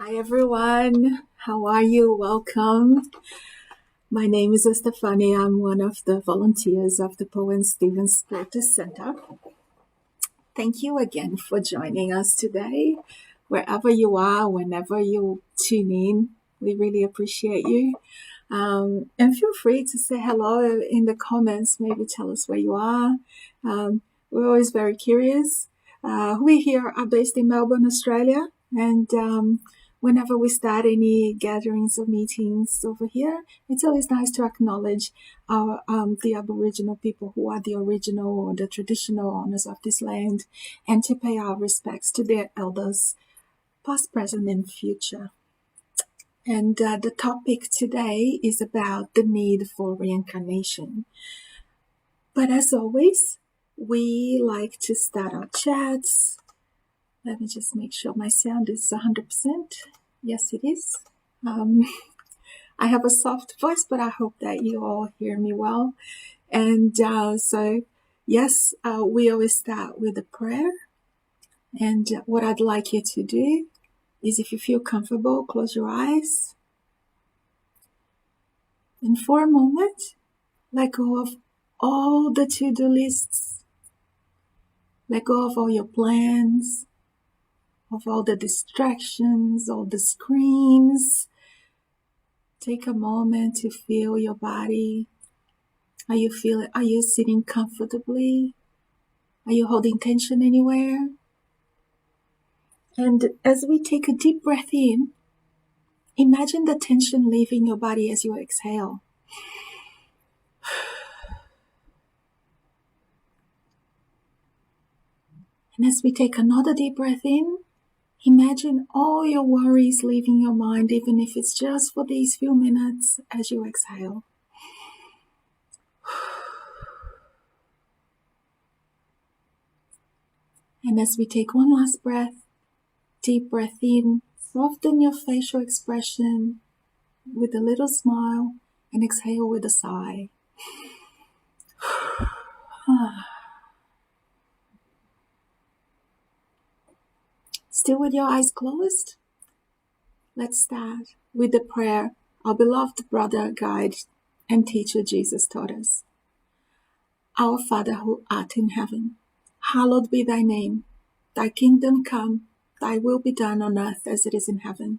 Hi everyone, how are you? Welcome. My name is Estefania. I'm one of the volunteers of the Poe and Stevens Spiritist Center. Thank you again for joining us today. Wherever you are, whenever you tune in, we really appreciate you. And feel free to say hello in the comments. Maybe tell us where you are. We're always very curious. We here are based in Melbourne, Australia, and whenever we start any gatherings or meetings over here, it's always nice to acknowledge our the Aboriginal people who are the original or the traditional owners of this land, and to pay our respects to their elders, past, present, and future. And the topic today is about the need for reincarnation. But as always, we like to start our chats. Let me just make sure my sound is 100%. Yes, it is. I have a soft voice, but I hope that you all hear me well. And yes, we always start with a prayer. And what I'd like you to do is, if you feel comfortable, close your eyes. And for a moment, let go of all the to-do lists. Let go of all your plans, of all the distractions, all the screens. Take a moment to feel your body. Are you sitting comfortably? Are you holding tension anywhere? And as we take a deep breath in, imagine the tension leaving your body as you exhale. And as we take another deep breath in, imagine all your worries leaving your mind, even if it's just for these few minutes as you exhale. And as we take one last breath, deep breath in, soften your facial expression with a little smile, and exhale with a sigh. Still with your eyes closed? Let's start with the prayer our beloved brother, guide, and teacher Jesus taught us. Our Father who art in heaven, hallowed be thy name. Thy kingdom come, thy will be done on earth as it is in heaven.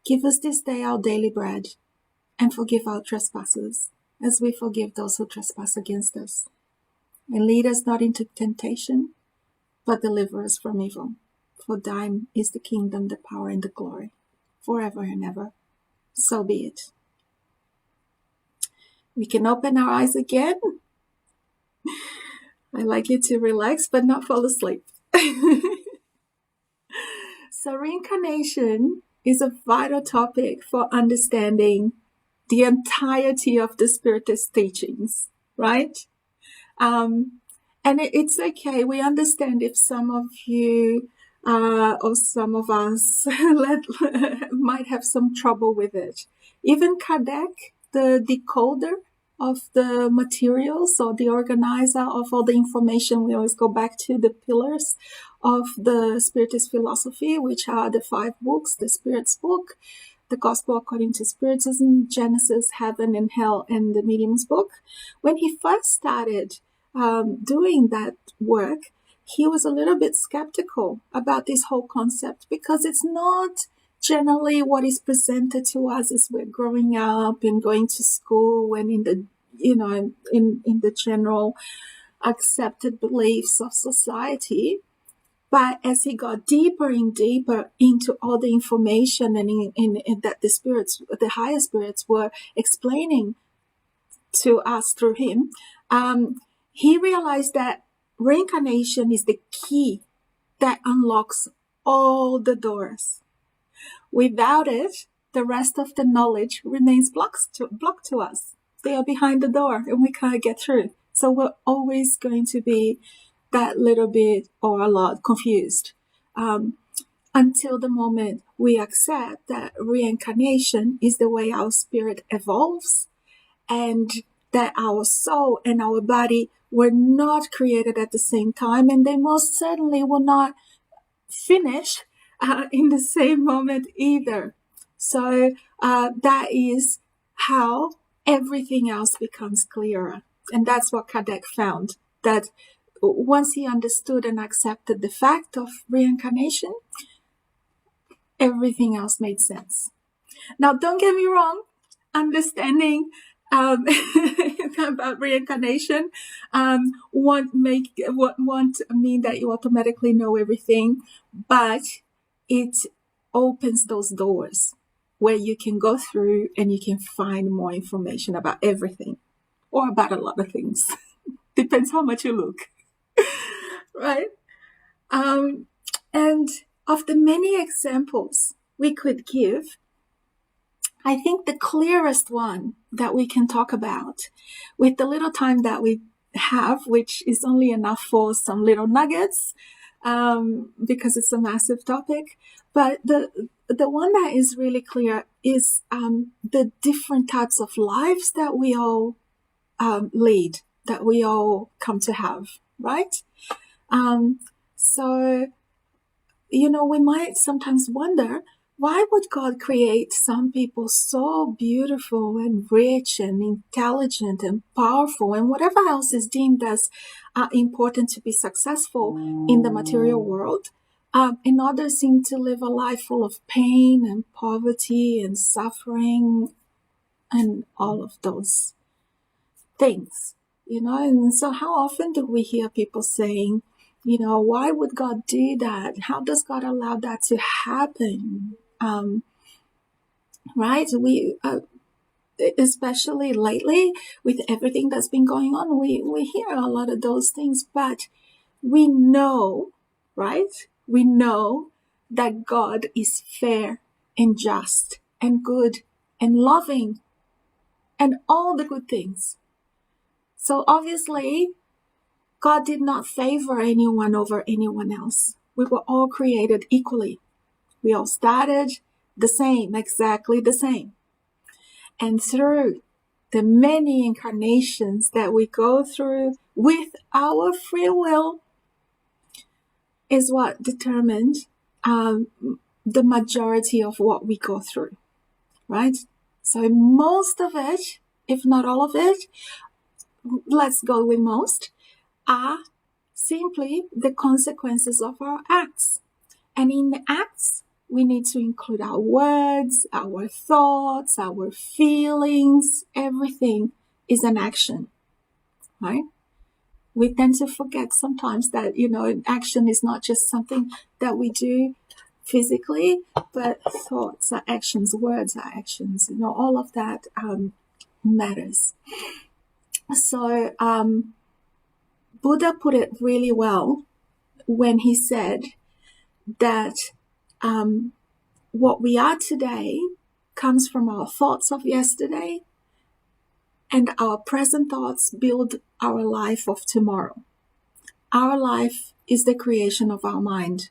Give us this day our daily bread, and forgive our trespasses, as we forgive those who trespass against us. And lead us not into temptation, but deliver us from evil. For thine is the kingdom, the power, and the glory, forever and ever. So be it. We can open our eyes again. I like you to relax, but not fall asleep. So reincarnation is a vital topic for understanding the entirety of the Spiritist teachings, right? And it's okay. We understand if some of you or some of us might have some trouble with it. Even Kardec, the decoder of the materials or the organizer of all the information, we always go back to the pillars of the Spiritist philosophy, which are the 5 books: the Spirit's book, the Gospel according to Spiritism, Genesis, Heaven and Hell, and the Medium's book. When he first started doing that work, he was a little bit skeptical about this whole concept, because it's not generally what is presented to us as we're growing up and going to school and in the in the general accepted beliefs of society. But as he got deeper and deeper into all the information and in that the higher spirits were explaining to us through him, he realized that reincarnation is the key that unlocks all the doors. Without it, the rest of the knowledge remains blocked to us. They are behind the door and we can't get through. So we're always going to be that little bit or a lot confused until the moment we accept that reincarnation is the way our spirit evolves, and that our soul and our body were not created at the same time, and they most certainly will not finish in the same moment either. So that is how everything else becomes clearer. And that's what Kardec found, that once he understood and accepted the fact of reincarnation, everything else made sense. Now, don't get me wrong, understanding about reincarnation won't mean that you automatically know everything, but it opens those doors where you can go through and you can find more information about everything or about a lot of things. Depends how much you look, right? And of the many examples we could give, I think the clearest one that we can talk about with the little time that we have, which is only enough for some little nuggets, because it's a massive topic. But the one that is really clear is the different types of lives that we all lead, that we all come to have, right? So, we might sometimes wonder, why would God create some people so beautiful and rich and intelligent and powerful and whatever else is deemed as important to be successful in the material world, and others seem to live a life full of pain and poverty and suffering and all of those things, And so how often do we hear people saying, why would God do that? How does God allow that to happen? Right? We, especially lately with everything that's been going on, we hear a lot of those things, but we know, right? We know that God is fair and just and good and loving and all the good things. So obviously, God did not favor anyone over anyone else. We were all created equally. We all started the same, exactly the same. And through the many incarnations that we go through with our free will is what determined the majority of what we go through, right? So most of it, if not all of it, let's go with most, are simply the consequences of our acts. And in the acts, we need to include our words, our thoughts, our feelings. Everything is an action, right? We tend to forget sometimes that, action is not just something that we do physically, but thoughts are actions, words are actions, all of that matters. So Buddha put it really well when he said that what we are today comes from our thoughts of yesterday, and our present thoughts build our life of tomorrow. Our life is the creation of our mind.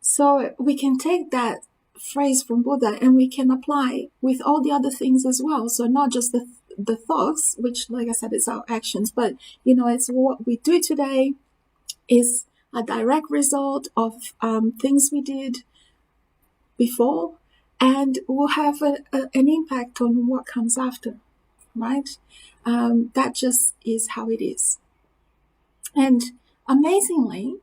So we can take that phrase from Buddha and we can apply with all the other things as well. So not just the thoughts, which, like I said, is our actions, but it's what we do today is a direct result of things we did before, and will have an impact on what comes after, right? That just is how it is. And amazingly,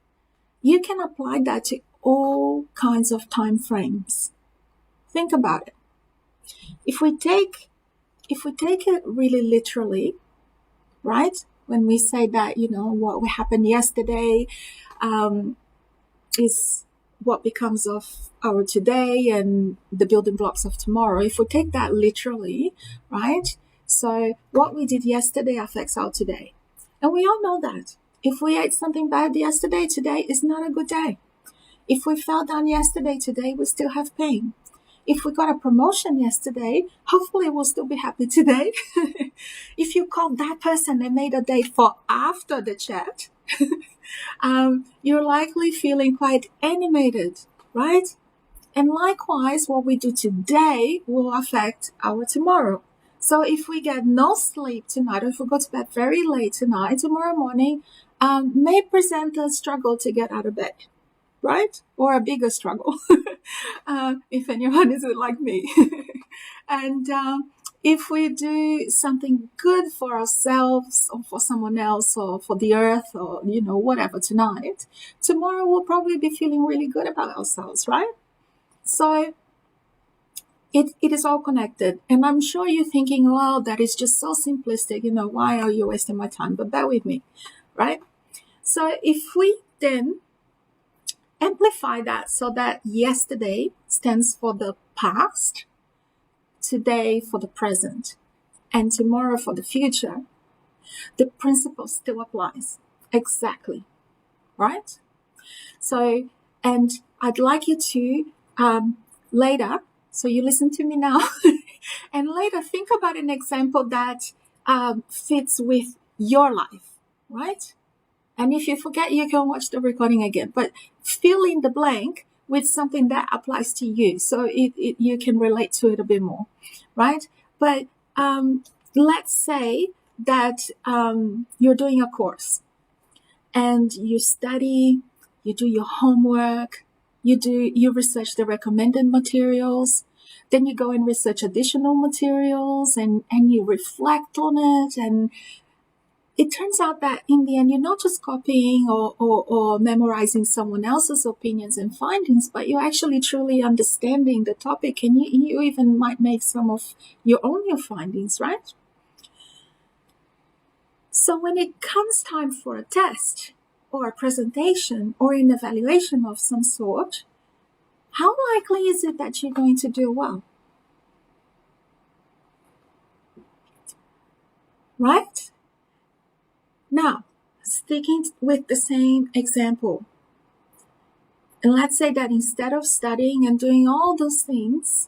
you can apply that to all kinds of time frames. Think about it. If we take it really literally, right? When we say that, what happened yesterday is what becomes of our today and the building blocks of tomorrow. If we take that literally, right? So what we did yesterday affects our today. And we all know that. If we ate something bad yesterday, today is not a good day. If we fell down yesterday, today we still have pain. If we got a promotion yesterday, hopefully we'll still be happy today. If you called that person and made a date for after the chat, you're likely feeling quite animated, right? And likewise, what we do today will affect our tomorrow. So if we get no sleep tonight, or if we go to bed very late tonight, tomorrow morning may present a struggle to get out of bed. right? Or a bigger struggle, if anyone isn't like me. And if we do something good for ourselves or for someone else or for the earth or, whatever tonight, tomorrow we'll probably be feeling really good about ourselves, right? So it is all connected. And I'm sure you're thinking, well, that is just so simplistic. Why are you wasting my time? But bear with me, right? So if we then amplify that so that yesterday stands for the past, today for the present, and tomorrow for the future, the principle still applies. Exactly, right? So, and I'd like you to later, so you listen to me now, and later think about an example that fits with your life, right? And if you forget, you can watch the recording again. But fill in the blank with something that applies to you, so you can relate to it a bit more, right? But let's say that you're doing a course and you study, you do your homework, you research the recommended materials, then you go and research additional materials and you reflect on it, and it turns out that in the end, you're not just copying or memorizing someone else's opinions and findings, but you're actually truly understanding the topic, and you even might make some of your own new findings, right? So when it comes time for a test or a presentation or an evaluation of some sort, how likely is it that you're going to do well? Right? Now, sticking with the same example, and let's say that instead of studying and doing all those things,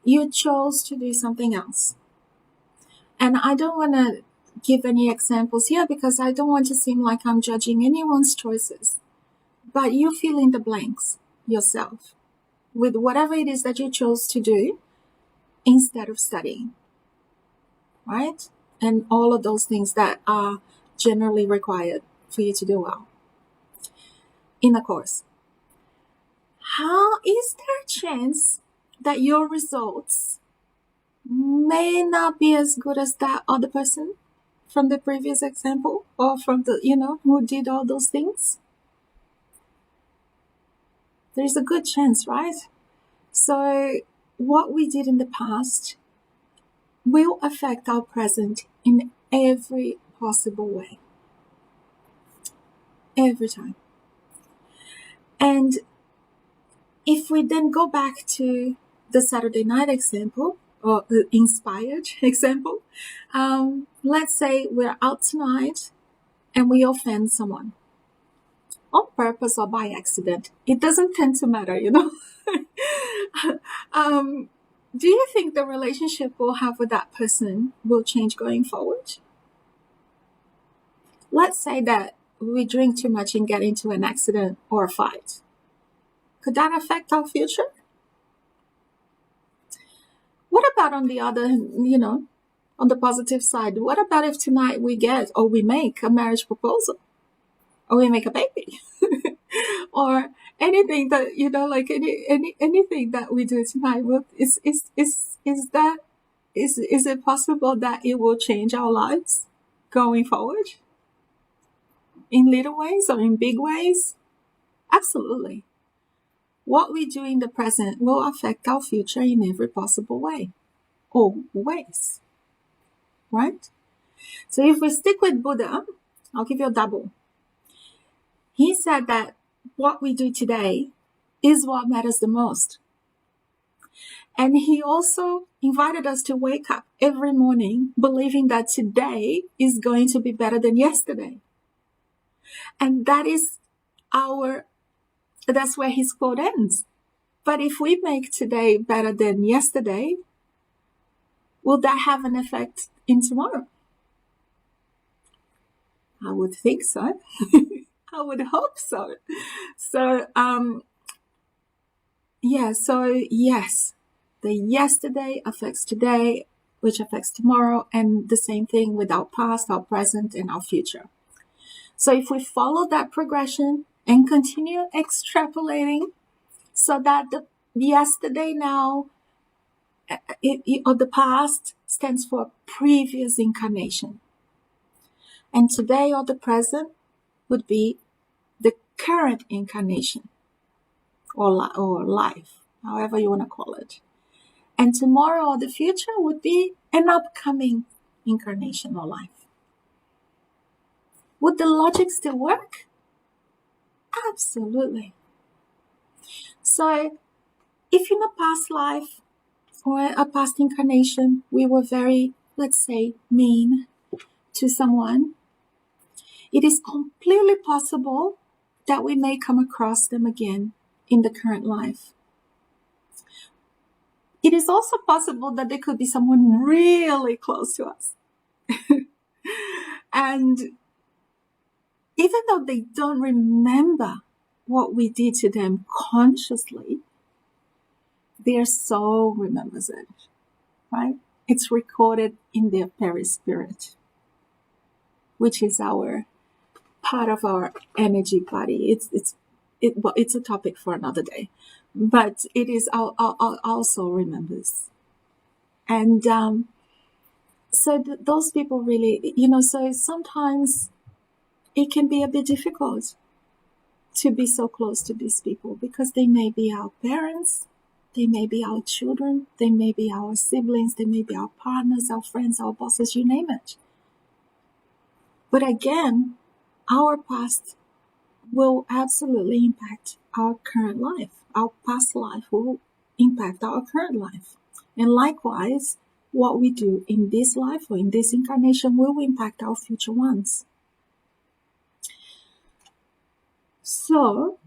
you chose to do something else. And I don't want to give any examples here because I don't want to seem like I'm judging anyone's choices. But you fill in the blanks yourself with whatever it is that you chose to do instead of studying, right? And all of those things that are generally required for you to do well in a course. How is there a chance that your results may not be as good as that other person from the previous example or from the, who did all those things? There's a good chance, right? So what we did in the past will affect our present in every possible way. Every time. And if we then go back to the Saturday night example, or the inspired example, let's say we're out tonight and we offend someone on purpose or by accident. It doesn't tend to matter, Do you think the relationship we'll have with that person will change going forward? Let's say that we drink too much and get into an accident or a fight. Could that affect our future? What about on the other, on the positive side? What about if tonight we make a marriage proposal? Or we make a baby? Or anything that, like anything that we do tonight, is it possible that it will change our lives going forward? In little ways or in big ways? Absolutely. What we do in the present will affect our future in every possible way or ways, right? So if we stick with Buddha, I'll give you a double. He said that what we do today is what matters the most. And he also invited us to wake up every morning believing that today is going to be better than yesterday. And that's where his quote ends. But if we make today better than yesterday, will that have an effect in tomorrow? I would think so. I would hope so. So, yes, the yesterday affects today, which affects tomorrow, and the same thing with our past, our present, and our future. So if we follow that progression, and continue extrapolating so that the yesterday now or the past stands for previous incarnation. And today or the present would be the current incarnation or life, however you want to call it. And tomorrow or the future would be an upcoming incarnation or life. Would the logic still work? Absolutely. So, if in a past life or a past incarnation we were very, let's say, mean to someone, it is completely possible that we may come across them again in the current life. It is also possible that they could be someone really close to us. And even though they don't remember what we did to them consciously, their soul remembers it, right? It's recorded in their perispirit, which is our part of our energy body. It's a topic for another day, but it is our soul remembers. And so those people really, so sometimes it can be a bit difficult to be so close to these people because they may be our parents, they may be our children, they may be our siblings, they may be our partners, our friends, our bosses, you name it. But again, our past will absolutely impact our current life. Our past life will impact our current life. And likewise, what we do in this life or in this incarnation will impact our future ones. So,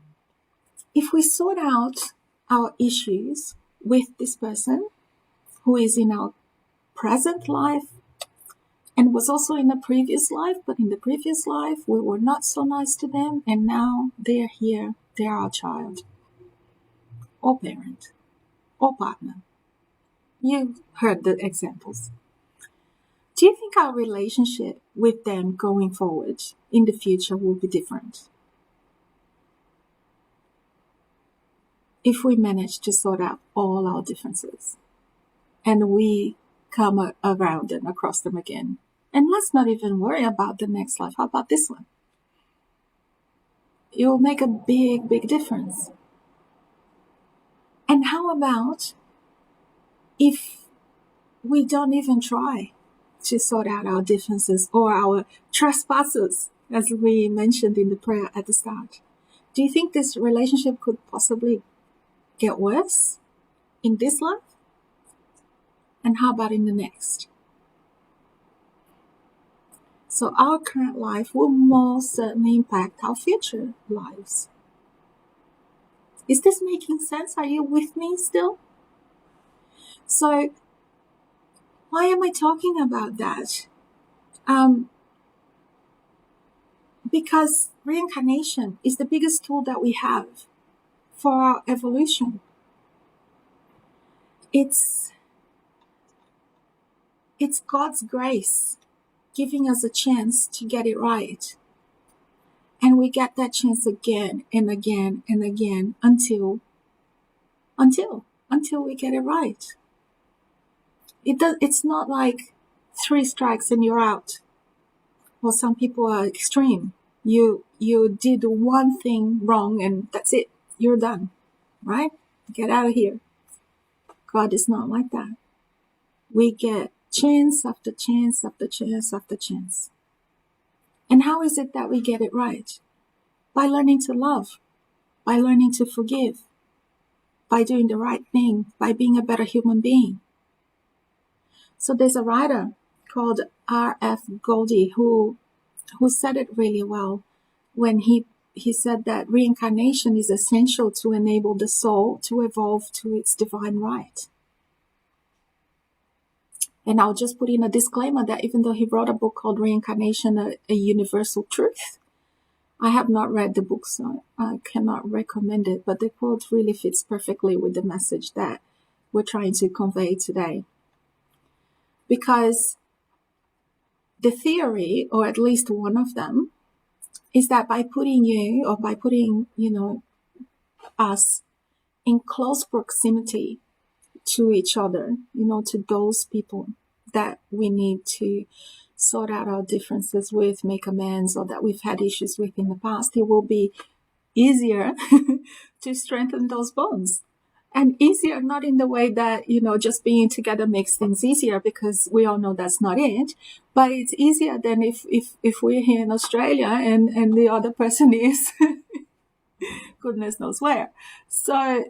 if we sort out our issues with this person who is in our present life and was also in a previous life, but in the previous life we were not so nice to them, and now they're here, they're our child, or parent, or partner. You heard the examples. Do you think our relationship with them going forward in the future will be different? If we manage to sort out all our differences and we come around and across them again. And let's not even worry about the next life. How about this one? It will make a big, big difference. And how about if we don't even try to sort out our differences or our trespasses, as we mentioned in the prayer at the start? Do you think this relationship could possibly get worse in this life? And how about in the next? So our current life will most certainly impact our future lives. Is this making sense? Are you with me still? So why am I talking about that? Because reincarnation is the biggest tool that we have for our evolution. It's God's grace giving us a chance to get it right. And we get that chance again and again and again until we get it right. It's not like 3 strikes and you're out. Well, some people are extreme. You did one thing wrong and that's it. You're done, right? Get out of here. God is not like that. We get chance after chance after chance after chance. And how is it that we get it right? By learning to love, by learning to forgive, by doing the right thing, by being a better human being. So there's a writer called R.F. Goldie who said it really well when he said that reincarnation is essential to enable the soul to evolve to its divine right. And I'll just put in a disclaimer that even though he wrote a book called Reincarnation, a Universal Truth, I have not read the book, so I cannot recommend it, but the quote really fits perfectly with the message that we're trying to convey today. Because the theory, or at least one of them, is that by putting you, or by putting, us in close proximity to each other, to those people that we need to sort out our differences with, make amends, or that we've had issues with in the past, it will be easier to strengthen those bonds. And easier, not in the way that, just being together makes things easier, because we all know that's not it. But it's easier than if we're here in Australia and the other person is goodness knows where. So,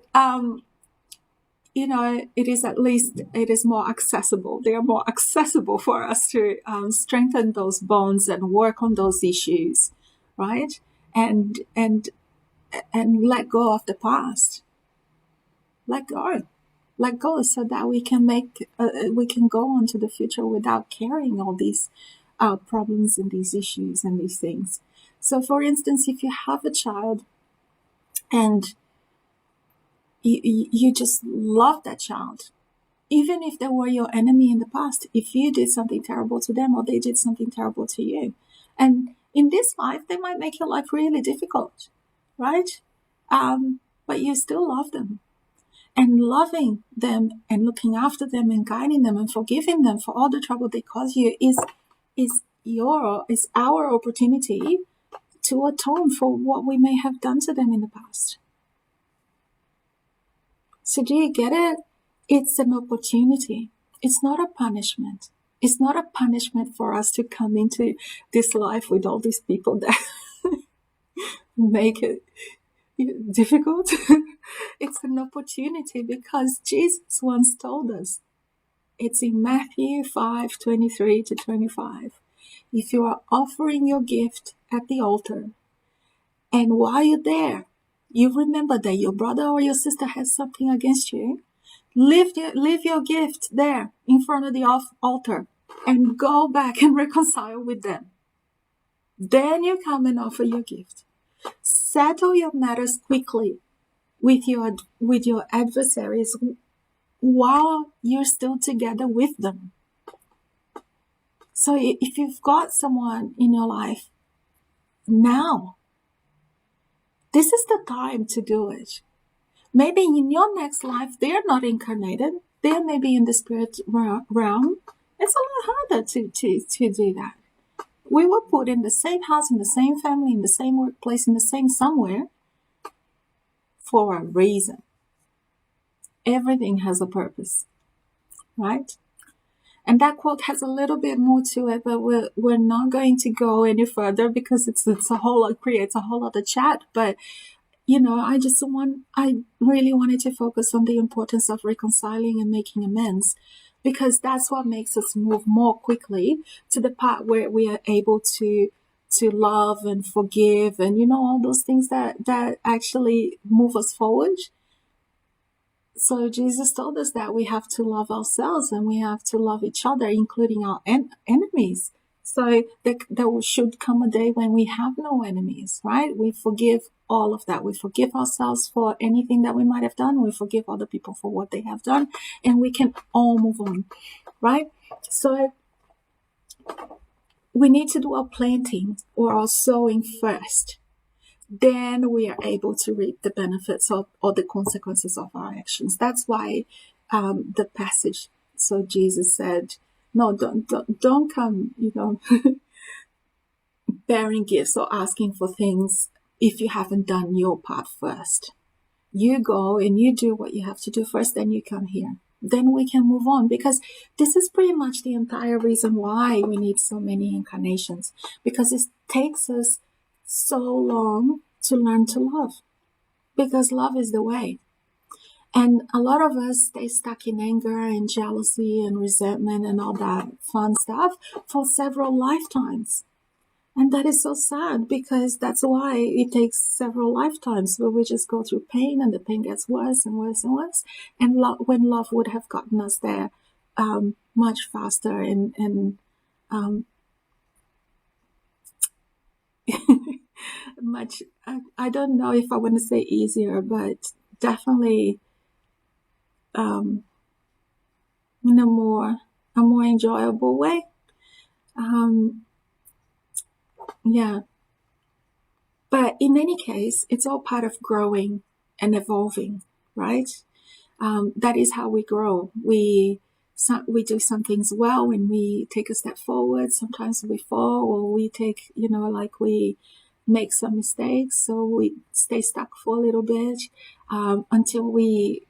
it is more accessible. They are more accessible for us to strengthen those bonds and work on those issues, right? And let go of the past. Let go, so that we can go on to the future without carrying all these problems and these issues and these things. So, for instance, if you have a child and you just love that child, even if they were your enemy in the past, if you did something terrible to them or they did something terrible to you, and in this life they might make your life really difficult, right? But you still love them. And loving them and looking after them and guiding them and forgiving them for all the trouble they cause you is our opportunity to atone for what we may have done to them in the past. So do you get it? It's an opportunity. It's not a punishment. It's not a punishment for us to come into this life with all these people that make it difficult. It's an opportunity, because Jesus once told us, it's in Matthew 5:23-25. If you are offering your gift at the altar, and while you're there, you remember that your brother or your sister has something against you, leave your gift there in front of the altar and go back and reconcile with them. Then you come and offer your gift. Settle your matters quickly with your adversaries while you're still together with them. So if you've got someone in your life now, this is the time to do it. Maybe in your next life, they're not incarnated. They're maybe in the spirit realm. It's a lot harder to do that. We were put in the same house, in the same family, in the same workplace, in the same somewhere for a reason. Everything has a purpose, right? And that quote has a little bit more to it, but we're not going to go any further, because it creates a whole other chat. But I really wanted to focus on the importance of reconciling and making amends, because that's what makes us move more quickly to the part where we are able to love and forgive and all those things that actually move us forward. So Jesus told us that we have to love ourselves and we have to love each other, including our enemies. So there should come a day when we have no enemies, right? We forgive all of that. We forgive ourselves for anything that we might have done. We forgive other people for what they have done, and we can all move on, right? So we need to do our planting or our sowing first. Then we are able to reap the benefits or the consequences of our actions. That's why the passage, so Jesus said, no, don't come, bearing gifts or asking for things if you haven't done your part first. You go and you do what you have to do first, then you come here. Then we can move on, because this is pretty much the entire reason why we need so many incarnations, because it takes us so long to learn to love, because love is the way. And a lot of us stay stuck in anger and jealousy and resentment and all that fun stuff for several lifetimes. And that is so sad, because that's why it takes several lifetimes where we just go through pain, and the pain gets worse and worse and worse. And when love would have gotten us there much faster and much, I don't know if I want to say easier, but definitely in a more enjoyable way. Yeah. But in any case, it's all part of growing and evolving, right? That is how we grow. We do some things well and we take a step forward. Sometimes we fall, or we take, we make some mistakes. So we stay stuck for a little bit until we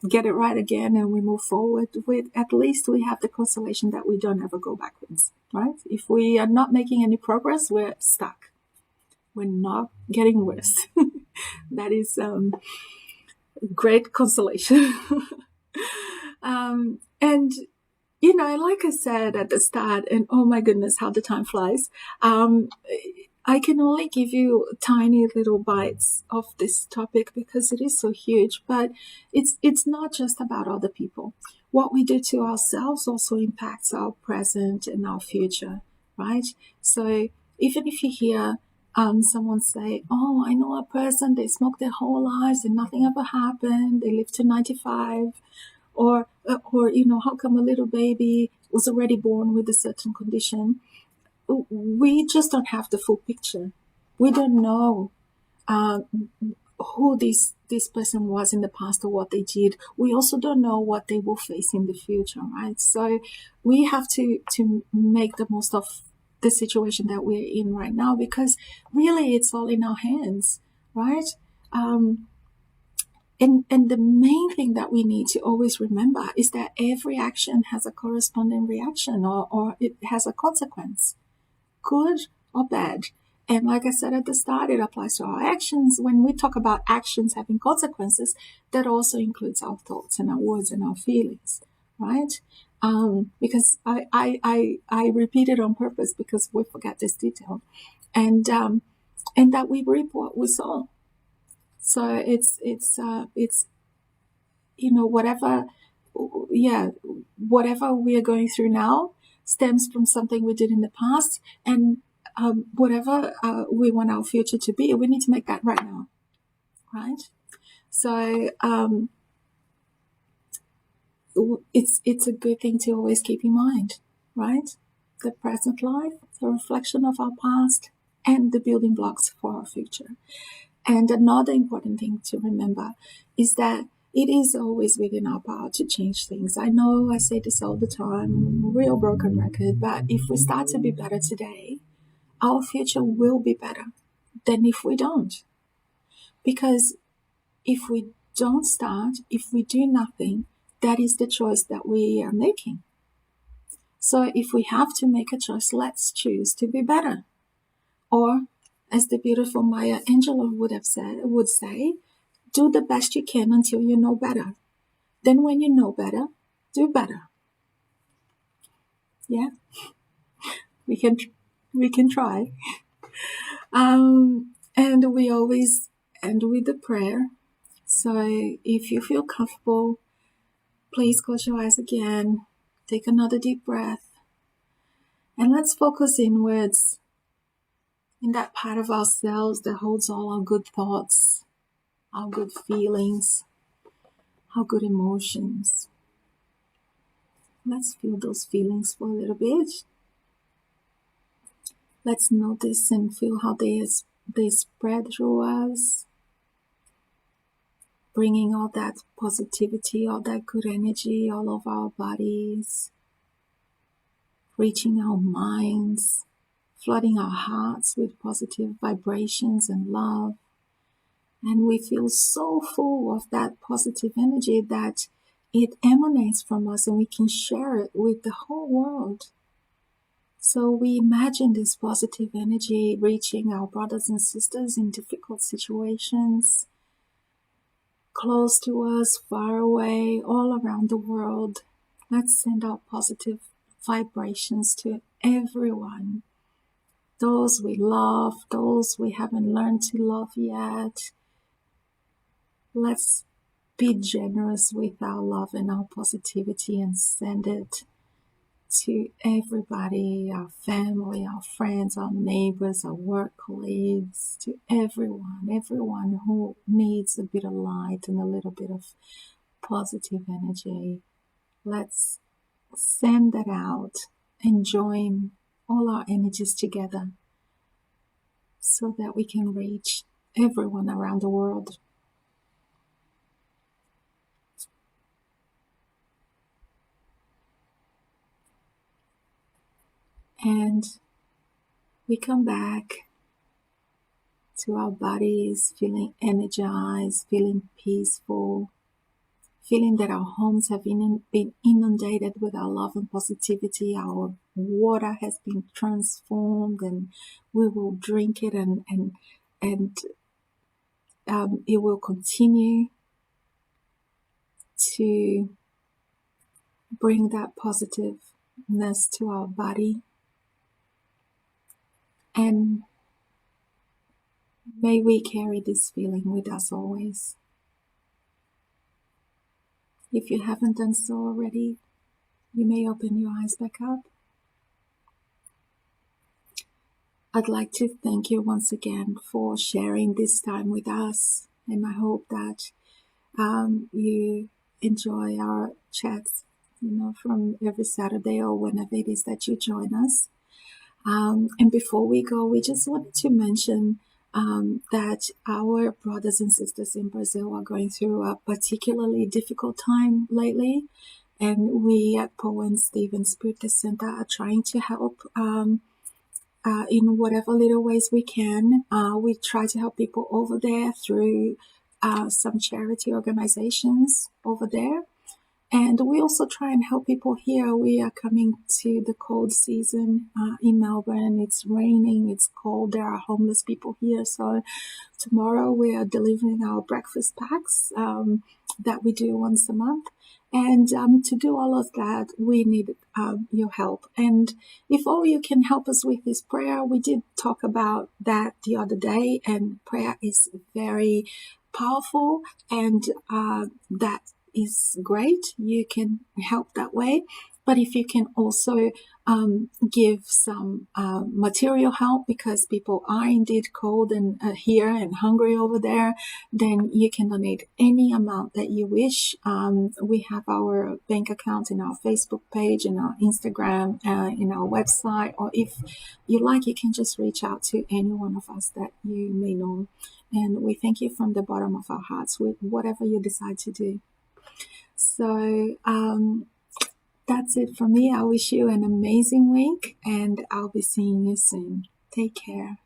get it right again and we move forward. At least we have the consolation that we don't ever go backwards, right? If we are not making any progress, we're stuck. We're not getting worse. That is great consolation. And like I said at the start, and oh my goodness, how the time flies. I can only give you tiny little bites of this topic because it is so huge, but it's not just about other people. What we do to ourselves also impacts our present and our future, right? So even if you hear someone say, oh, I know a person, they smoked their whole lives and nothing ever happened, they lived to 95, or how come a little baby was already born with a certain condition? We just don't have the full picture. We don't know who this person was in the past or what they did. We also don't know what they will face in the future, right? So we have to make the most of the situation that we're in right now, because really it's all in our hands, right? And the main thing that we need to always remember is that every action has a corresponding reaction, or it has a consequence, good or bad. And like I said at the start, it applies to our actions. When we talk about actions having consequences, that also includes our thoughts and our words and our feelings, right? Because I repeat it on purpose because we forget this detail, and that we reap what we sow. So it's whatever we are going through now stems from something we did in the past, and whatever we want our future to be, we need to make that right now, right? So it's a good thing to always keep in mind, right? The present life, the reflection of our past, and the building blocks for our future. And another important thing to remember is that it is always within our power to change things. I know I say this all the time, real broken record, but if we start to be better today, our future will be better than if we don't. Because if we don't start, if we do nothing, that is the choice that we are making. So if we have to make a choice, let's choose to be better. Or, as the beautiful Maya Angelou would say, do the best you can until you know better. Then when you know better, do better. Yeah, we can try. And we always end with a prayer. So if you feel comfortable, please close your eyes again. Take another deep breath. And let's focus inwards, in that part of ourselves that holds all our good thoughts, our good feelings, our good emotions. Let's feel those feelings for a little bit. Let's notice and feel how they spread through us, bringing all that positivity, all that good energy all over our bodies, reaching our minds, flooding our hearts with positive vibrations and love. And we feel so full of that positive energy that it emanates from us and we can share it with the whole world. So we imagine this positive energy reaching our brothers and sisters in difficult situations, close to us, far away, all around the world. Let's send out positive vibrations to everyone. Those we love, those we haven't learned to love yet. Let's be generous with our love and our positivity and send it to everybody, our family, our friends, our neighbors, our work colleagues, to everyone who needs a bit of light and a little bit of positive energy. Let's send that out and join all our energies together so that we can reach everyone around the world. And we come back to our bodies feeling energized, feeling peaceful, feeling that our homes have been inundated with our love and positivity. Our water has been transformed, and we will drink it, and it will continue to bring that positiveness to our body. And may we carry this feeling with us always. If you haven't done so already, you may open your eyes back up. I'd like to thank you once again for sharing this time with us, and I hope that you enjoy our chats, from every Saturday or whenever it is that you join us. And before we go, we just wanted to mention that our brothers and sisters in Brazil are going through a particularly difficult time lately, and we at Paul and Stephen Spirit Center are trying to help in whatever little ways we can. We try to help people over there through some charity organizations over there. And we also try and help people here. We are coming to the cold season in Melbourne. It's raining, it's cold, there are homeless people here. So tomorrow we are delivering our breakfast packs that we do once a month. And to do all of that, we need your help. And if all you can help us with is prayer, we did talk about that the other day, and prayer is very powerful, and that is great. You can help that way. But if you can also give some material help, because people are indeed cold and here and hungry over there, then you can donate any amount that you wish. We have our bank account in our Facebook page, in our Instagram, in our website, or if you like, you can just reach out to any one of us that you may know. And we thank you from the bottom of our hearts with whatever you decide to do. So that's it from me. I wish you an amazing week, and I'll be seeing you soon. Take care.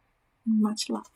Much love.